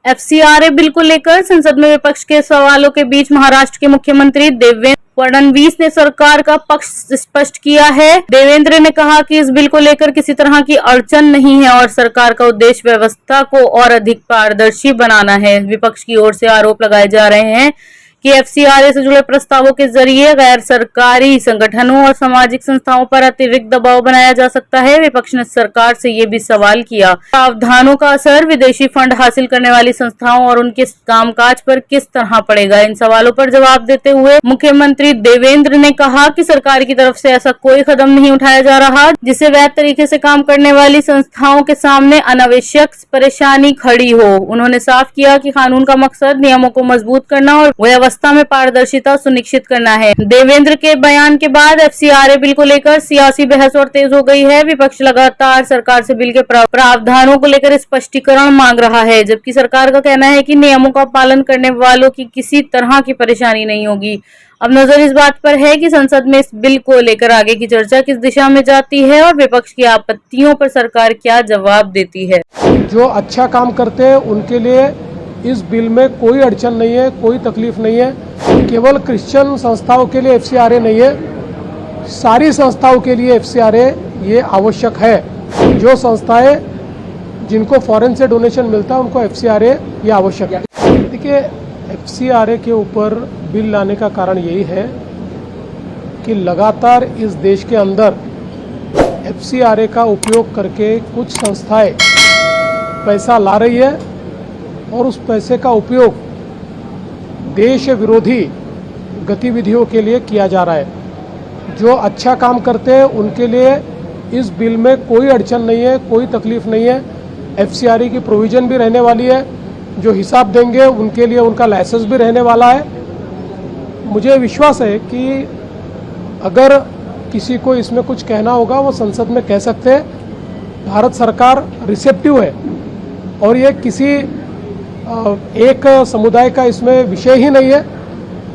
FCRA bill को लेकर संसद में विपक्ष के सवालों के बीच महाराष्ट्र के मुख्यमंत्री देवेंद्र फडणवीस ने सरकार का पक्ष स्पष्ट किया है। देवेंद्र ने कहा कि इस बिल को लेकर किसी तरह की अड़चन नहीं है और सरकार का उद्देश्य व्यवस्था को और अधिक पारदर्शी बनाना है। विपक्ष की ओर से आरोप लगाए जा रहे हैं कि एफसीआरए से जुड़े प्रस्तावों के जरिए गैर सरकारी संगठनों और सामाजिक संस्थाओं पर अतिरिक्त दबाव बनाया जा सकता है। विपक्ष ने सरकार से ये भी सवाल किया, प्रावधानों का असर विदेशी फंड हासिल करने वाली संस्थाओं और उनके कामकाज पर किस तरह पड़ेगा। इन सवालों पर जवाब देते हुए मुख्यमंत्री देवेंद्र ने कहा कि सरकार की तरफ से ऐसा कोई कदम नहीं उठाया जा रहा जिससे वैध तरीके से काम करने वाली संस्थाओं के सामने अनावश्यक परेशानी खड़ी हो। उन्होंने साफ किया कि कानून का मकसद नियमों को मजबूत करना और व्यवस्था में पारदर्शिता सुनिश्चित करना है। देवेंद्र के बयान के बाद एफसीआरए बिल को लेकर सियासी बहस और तेज हो गई है। विपक्ष लगातार सरकार से बिल के प्रावधानों को लेकर स्पष्टीकरण मांग रहा है, जबकि सरकार का कहना है कि नियमों का पालन करने वालों की किसी तरह की परेशानी नहीं होगी। अब नजर इस बात पर है कि संसद में इस बिल को लेकर आगे की चर्चा किस दिशा में जाती है और विपक्ष की आपत्तियों पर सरकार क्या जवाब देती है। जो अच्छा काम करते हैं उनके लिए इस बिल में कोई अड़चन नहीं है, कोई तकलीफ नहीं है। केवल क्रिश्चियन संस्थाओं के लिए एफसीआरए नहीं है, सारी संस्थाओं के लिए एफसीआरए ये आवश्यक है। जो संस्थाएं जिनको फॉरेन से डोनेशन मिलता है उनको एफसीआरए ये आवश्यक है। देखिए, एफसीआरए के ऊपर बिल लाने का कारण यही है कि लगातार इस देश के अंदर एफसीआरए का उपयोग करके कुछ संस्थाएं पैसा ला रही है और उस पैसे का उपयोग देश विरोधी गतिविधियों के लिए किया जा रहा है। जो अच्छा काम करते हैं उनके लिए इस बिल में कोई अड़चन नहीं है, कोई तकलीफ नहीं है। एफसीआरए की प्रोविज़न भी रहने वाली है। जो हिसाब देंगे उनके लिए उनका लाइसेंस भी रहने वाला है। मुझे विश्वास है कि अगर किसी को इसमें कुछ कहना होगा वो संसद में कह सकते हैं। भारत सरकार रिसेप्टिव है और ये किसी एक समुदाय का इसमें विषय ही नहीं है,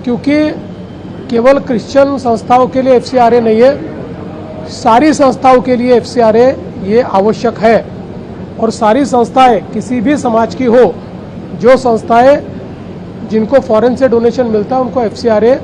क्योंकि केवल क्रिश्चियन संस्थाओं के लिए एफसीआरए नहीं है, सारी संस्थाओं के लिए एफसीआरए ये आवश्यक है। और सारी संस्थाएं किसी भी समाज की हो, जो संस्थाएं जिनको फॉरेन से डोनेशन मिलता है उनको एफसीआरए